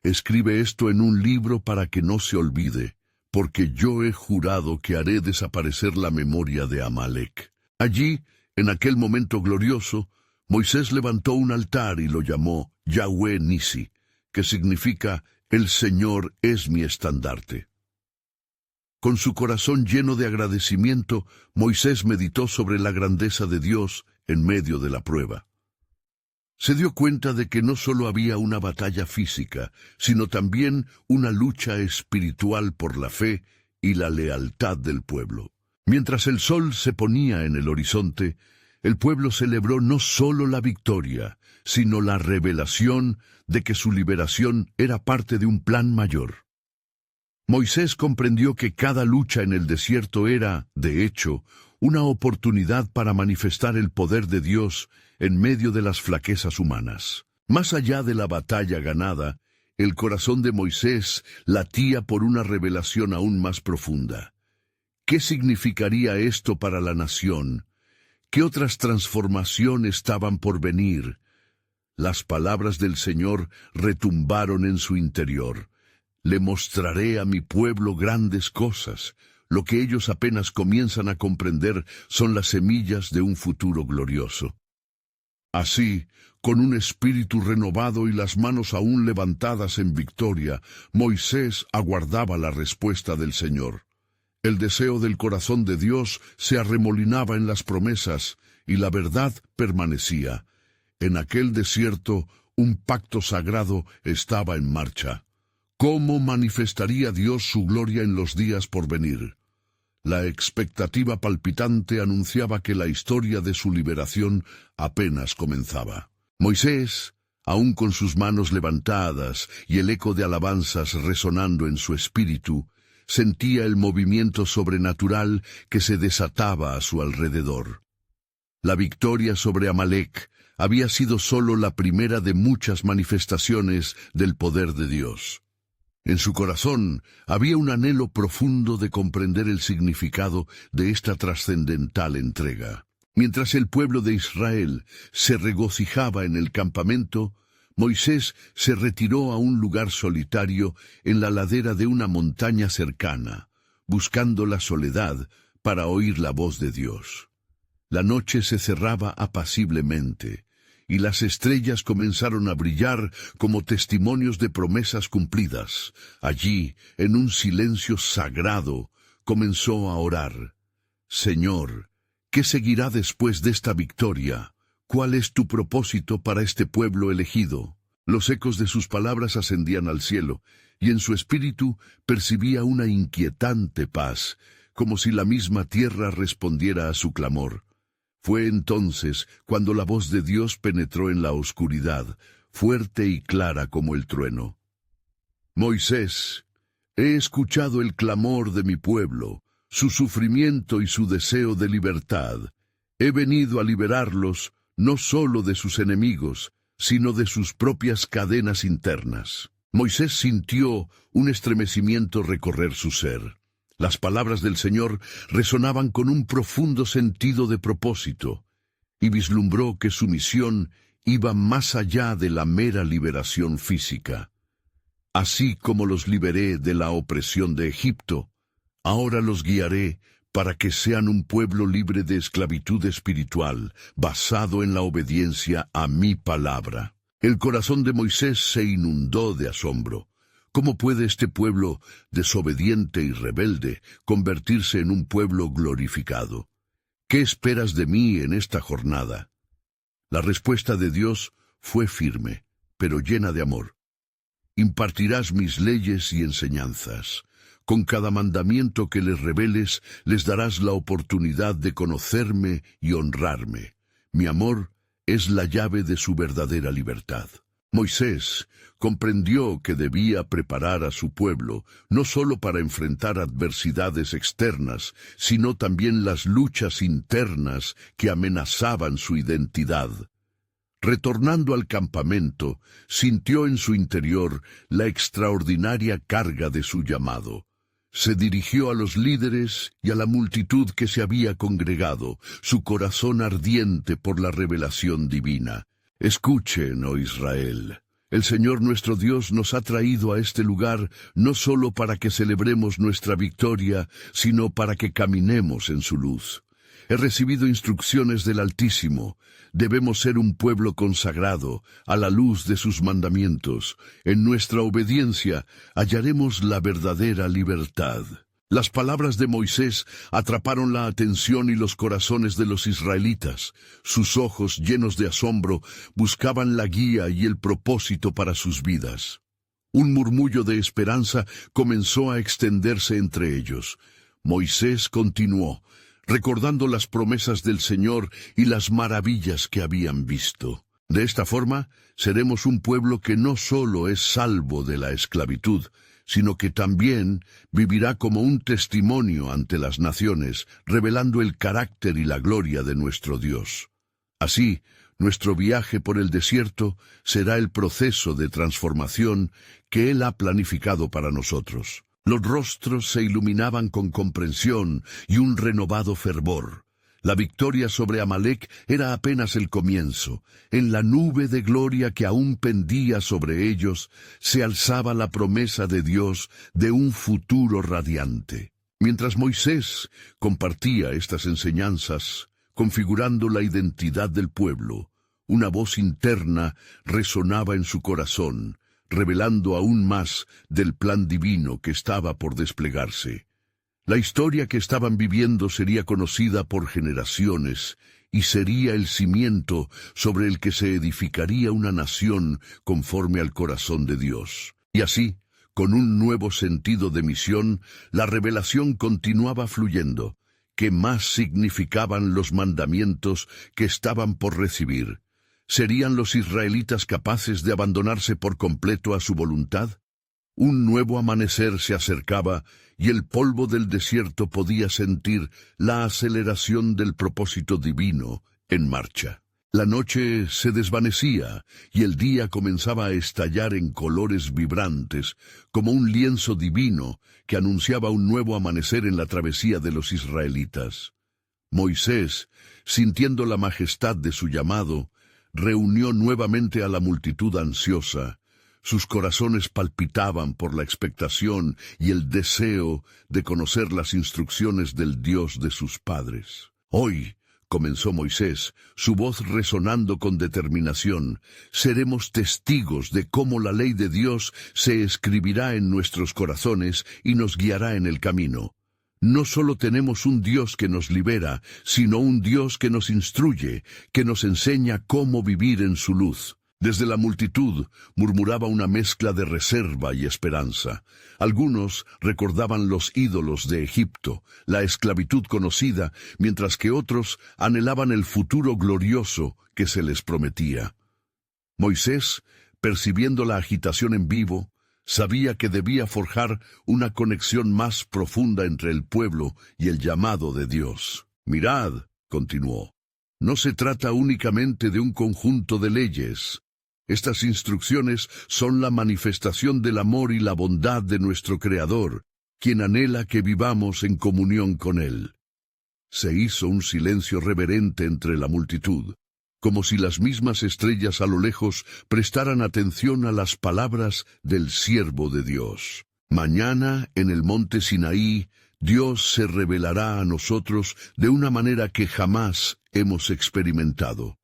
«Escribe esto en un libro para que no se olvide, porque yo he jurado que haré desaparecer la memoria de Amalec». Allí, en aquel momento glorioso, Moisés levantó un altar y lo llamó Yahweh Nisi, que significa «El Señor es mi estandarte». Con su corazón lleno de agradecimiento, Moisés meditó sobre la grandeza de Dios en medio de la prueba. Se dio cuenta de que no solo había una batalla física, sino también una lucha espiritual por la fe y la lealtad del pueblo. Mientras el sol se ponía en el horizonte, el pueblo celebró no solo la victoria, sino la revelación de que su liberación era parte de un plan mayor. Moisés comprendió que cada lucha en el desierto era, de hecho, una oportunidad para manifestar el poder de Dios en medio de las flaquezas humanas. Más allá de la batalla ganada, el corazón de Moisés latía por una revelación aún más profunda. ¿Qué significaría esto para la nación? ¿Qué otras transformaciones estaban por venir? Las palabras del Señor retumbaron en su interior. «Le mostraré a mi pueblo grandes cosas». Lo que ellos apenas comienzan a comprender son las semillas de un futuro glorioso. Así, con un espíritu renovado y las manos aún levantadas en victoria, Moisés aguardaba la respuesta del Señor. El deseo del corazón de Dios se arremolinaba en las promesas, y la verdad permanecía. En aquel desierto, un pacto sagrado estaba en marcha. ¿Cómo manifestaría Dios su gloria en los días por venir? La expectativa palpitante anunciaba que la historia de su liberación apenas comenzaba. Moisés, aún con sus manos levantadas y el eco de alabanzas resonando en su espíritu, sentía el movimiento sobrenatural que se desataba a su alrededor. La victoria sobre Amalec había sido solo la primera de muchas manifestaciones del poder de Dios. En su corazón había un anhelo profundo de comprender el significado de esta trascendental entrega. Mientras el pueblo de Israel se regocijaba en el campamento, Moisés se retiró a un lugar solitario en la ladera de una montaña cercana, buscando la soledad para oír la voz de Dios. La noche se cerraba apaciblemente, y las estrellas comenzaron a brillar como testimonios de promesas cumplidas. Allí, en un silencio sagrado, comenzó a orar. «Señor, ¿qué seguirá después de esta victoria? ¿Cuál es tu propósito para este pueblo elegido?» Los ecos de sus palabras ascendían al cielo, y en su espíritu percibía una inquietante paz, como si la misma tierra respondiera a su clamor. Fue entonces cuando la voz de Dios penetró en la oscuridad, fuerte y clara como el trueno. Moisés, he escuchado el clamor de mi pueblo, su sufrimiento y su deseo de libertad. He venido a liberarlos no solo de sus enemigos, sino de sus propias cadenas internas. Moisés sintió un estremecimiento recorrer su ser. Las palabras del Señor resonaban con un profundo sentido de propósito, y vislumbró que su misión iba más allá de la mera liberación física. Así como los liberé de la opresión de Egipto, ahora los guiaré para que sean un pueblo libre de esclavitud espiritual, basado en la obediencia a mi palabra. El corazón de Moisés se inundó de asombro. ¿Cómo puede este pueblo, desobediente y rebelde, convertirse en un pueblo glorificado? ¿Qué esperas de mí en esta jornada? La respuesta de Dios fue firme, pero llena de amor. Impartirás mis leyes y enseñanzas. Con cada mandamiento que les reveles, les darás la oportunidad de conocerme y honrarme. Mi amor es la llave de su verdadera libertad. Moisés comprendió que debía preparar a su pueblo, no solo para enfrentar adversidades externas, sino también las luchas internas que amenazaban su identidad. Retornando al campamento, sintió en su interior la extraordinaria carga de su llamado. Se dirigió a los líderes y a la multitud que se había congregado, su corazón ardiente por la revelación divina. Escuchen, oh Israel, el Señor nuestro Dios nos ha traído a este lugar no solo para que celebremos nuestra victoria, sino para que caminemos en su luz. He recibido instrucciones del Altísimo. Debemos ser un pueblo consagrado a la luz de sus mandamientos. En nuestra obediencia hallaremos la verdadera libertad. Las palabras de Moisés atraparon la atención y los corazones de los israelitas. Sus ojos, llenos de asombro, buscaban la guía y el propósito para sus vidas. Un murmullo de esperanza comenzó a extenderse entre ellos. Moisés continuó, recordando las promesas del Señor y las maravillas que habían visto. De esta forma, seremos un pueblo que no solo es salvo de la esclavitud, sino que también vivirá como un testimonio ante las naciones, revelando el carácter y la gloria de nuestro Dios. Así, nuestro viaje por el desierto será el proceso de transformación que Él ha planificado para nosotros. Los rostros se iluminaban con comprensión y un renovado fervor. La victoria sobre Amalek era apenas el comienzo. En la nube de gloria que aún pendía sobre ellos, se alzaba la promesa de Dios de un futuro radiante. Mientras Moisés compartía estas enseñanzas, configurando la identidad del pueblo, una voz interna resonaba en su corazón, revelando aún más del plan divino que estaba por desplegarse. La historia que estaban viviendo sería conocida por generaciones y sería el cimiento sobre el que se edificaría una nación conforme al corazón de Dios. Y así, con un nuevo sentido de misión, la revelación continuaba fluyendo. ¿Qué más significaban los mandamientos que estaban por recibir? ¿Serían los israelitas capaces de abandonarse por completo a su voluntad? Un nuevo amanecer se acercaba y el polvo del desierto podía sentir la aceleración del propósito divino en marcha. La noche se desvanecía y el día comenzaba a estallar en colores vibrantes, como un lienzo divino que anunciaba un nuevo amanecer en la travesía de los israelitas. Moisés, sintiendo la majestad de su llamado, reunió nuevamente a la multitud ansiosa. Sus corazones palpitaban por la expectación y el deseo de conocer las instrucciones del Dios de sus padres. Hoy, comenzó Moisés, su voz resonando con determinación, seremos testigos de cómo la ley de Dios se escribirá en nuestros corazones y nos guiará en el camino. No solo tenemos un Dios que nos libera, sino un Dios que nos instruye, que nos enseña cómo vivir en su luz. Desde la multitud murmuraba una mezcla de reserva y esperanza. Algunos recordaban los ídolos de Egipto, la esclavitud conocida, mientras que otros anhelaban el futuro glorioso que se les prometía. Moisés, percibiendo la agitación en vivo, sabía que debía forjar una conexión más profunda entre el pueblo y el llamado de Dios. «Mirad», continuó, «no se trata únicamente de un conjunto de leyes. Estas instrucciones son la manifestación del amor y la bondad de nuestro Creador, quien anhela que vivamos en comunión con Él». Se hizo un silencio reverente entre la multitud, como si las mismas estrellas a lo lejos prestaran atención a las palabras del siervo de Dios. «Mañana, en el monte Sinaí, Dios se revelará a nosotros de una manera que jamás hemos experimentado.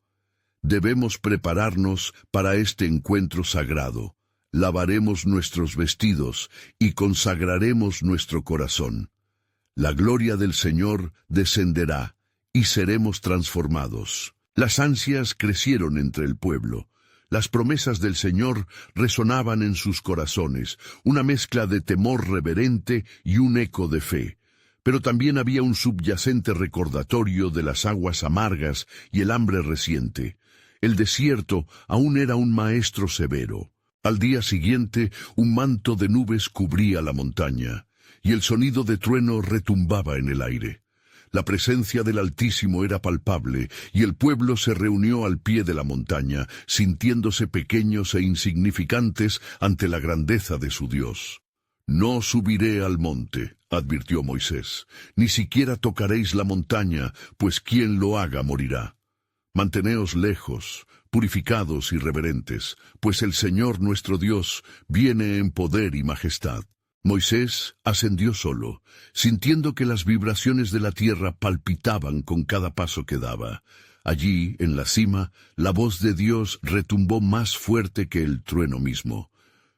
Debemos prepararnos para este encuentro sagrado. Lavaremos nuestros vestidos y consagraremos nuestro corazón. La gloria del Señor descenderá y seremos transformados». Las ansias crecieron entre el pueblo. Las promesas del Señor resonaban en sus corazones, una mezcla de temor reverente y un eco de fe. Pero también había un subyacente recordatorio de las aguas amargas y el hambre reciente. El desierto aún era un maestro severo. Al día siguiente, un manto de nubes cubría la montaña, y el sonido de trueno retumbaba en el aire. La presencia del Altísimo era palpable, y el pueblo se reunió al pie de la montaña, sintiéndose pequeños e insignificantes ante la grandeza de su Dios. «No subiré al monte», advirtió Moisés, «ni siquiera tocaréis la montaña, pues quien lo haga morirá. Manteneos lejos, purificados y reverentes, pues el Señor nuestro Dios viene en poder y majestad». Moisés ascendió solo, sintiendo que las vibraciones de la tierra palpitaban con cada paso que daba. Allí, en la cima, la voz de Dios retumbó más fuerte que el trueno mismo.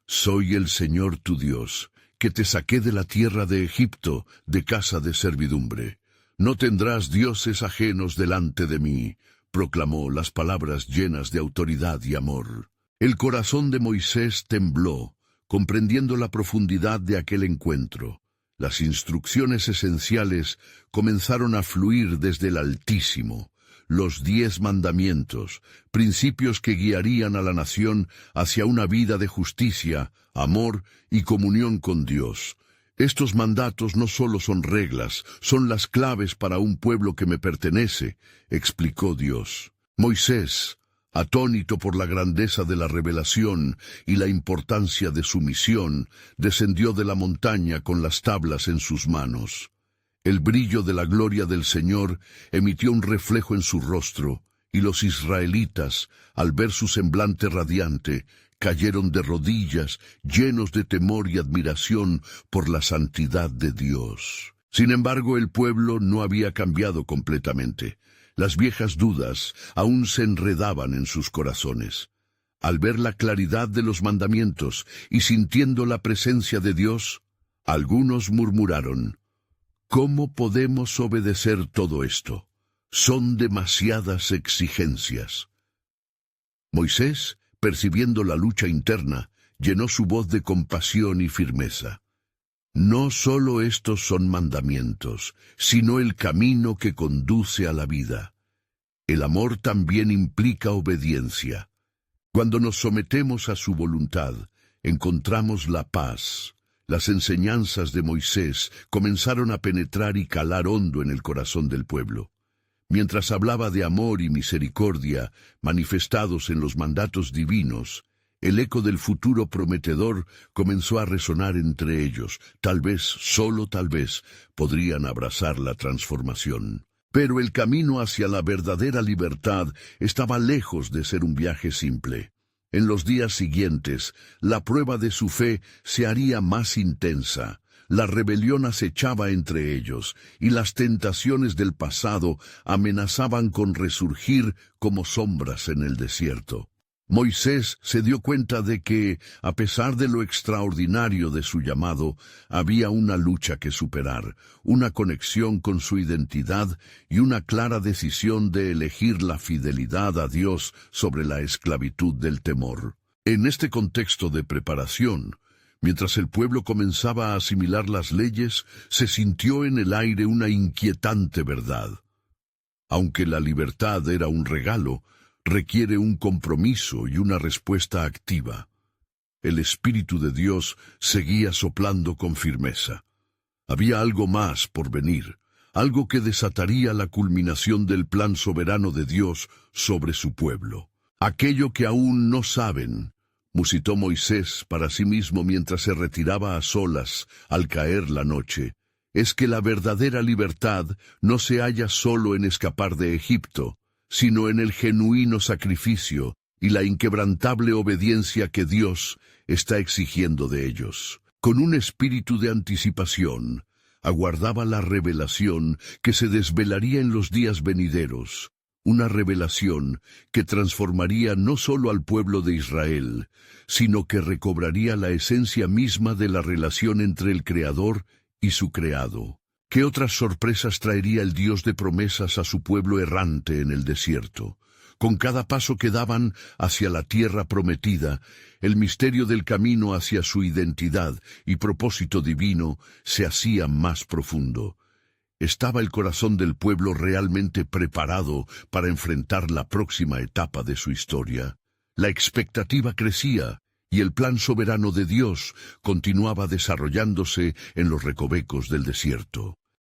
«Soy el Señor tu Dios, que te saqué de la tierra de Egipto, de casa de servidumbre. No tendrás dioses ajenos delante de mí», proclamó las palabras llenas de autoridad y amor. El corazón de Moisés tembló, comprendiendo la profundidad de aquel encuentro. Las instrucciones esenciales comenzaron a fluir desde el Altísimo. Los 10 mandamientos, principios que guiarían a la nación hacia una vida de justicia, amor y comunión con Dios. Estos mandatos no solo son reglas, son las claves para un pueblo que me pertenece, explicó Dios. Moisés, atónito por la grandeza de la revelación y la importancia de su misión, descendió de la montaña con las tablas en sus manos. El brillo de la gloria del Señor emitió un reflejo en su rostro, y los israelitas, al ver su semblante radiante, cayeron de rodillas, llenos de temor y admiración por la santidad de Dios. Sin embargo, el pueblo no había cambiado completamente. Las viejas dudas aún se enredaban en sus corazones. Al ver la claridad de los mandamientos y sintiendo la presencia de Dios, algunos murmuraron: «¿Cómo podemos obedecer todo esto? Son demasiadas exigencias». Moisés, percibiendo la lucha interna, llenó su voz de compasión y firmeza. «No solo estos son mandamientos, sino el camino que conduce a la vida. El amor también implica obediencia. Cuando nos sometemos a su voluntad, encontramos la paz». Las enseñanzas de Moisés comenzaron a penetrar y calar hondo en el corazón del pueblo. Mientras hablaba de amor y misericordia manifestados en los mandatos divinos, el eco del futuro prometedor comenzó a resonar entre ellos. Tal vez, solo tal vez, podrían abrazar la transformación. Pero el camino hacia la verdadera libertad estaba lejos de ser un viaje simple. En los días siguientes, la prueba de su fe se haría más intensa. La rebelión acechaba entre ellos, y las tentaciones del pasado amenazaban con resurgir como sombras en el desierto. Moisés se dio cuenta de que, a pesar de lo extraordinario de su llamado, había una lucha que superar, una conexión con su identidad y una clara decisión de elegir la fidelidad a Dios sobre la esclavitud del temor. En este contexto de preparación, mientras el pueblo comenzaba a asimilar las leyes, se sintió en el aire una inquietante verdad. Aunque la libertad era un regalo, requiere un compromiso y una respuesta activa. El Espíritu de Dios seguía soplando con firmeza. Había algo más por venir, algo que desataría la culminación del plan soberano de Dios sobre su pueblo. Aquello que aún no saben, musitó Moisés para sí mismo mientras se retiraba a solas al caer la noche, es que la verdadera libertad no se halla solo en escapar de Egipto, sino en el genuino sacrificio y la inquebrantable obediencia que Dios está exigiendo de ellos. Con un espíritu de anticipación, aguardaba la revelación que se desvelaría en los días venideros, una revelación que transformaría no solo al pueblo de Israel, sino que recobraría la esencia misma de la relación entre el Creador y su creado. ¿Qué otras sorpresas traería el Dios de promesas a su pueblo errante en el desierto? Con cada paso que daban hacia la tierra prometida, el misterio del camino hacia su identidad y propósito divino se hacía más profundo. ¿Estaba el corazón del pueblo realmente preparado para enfrentar la próxima etapa de su historia? La expectativa crecía, y el plan soberano de Dios continuaba desarrollándose en los recovecos del desierto.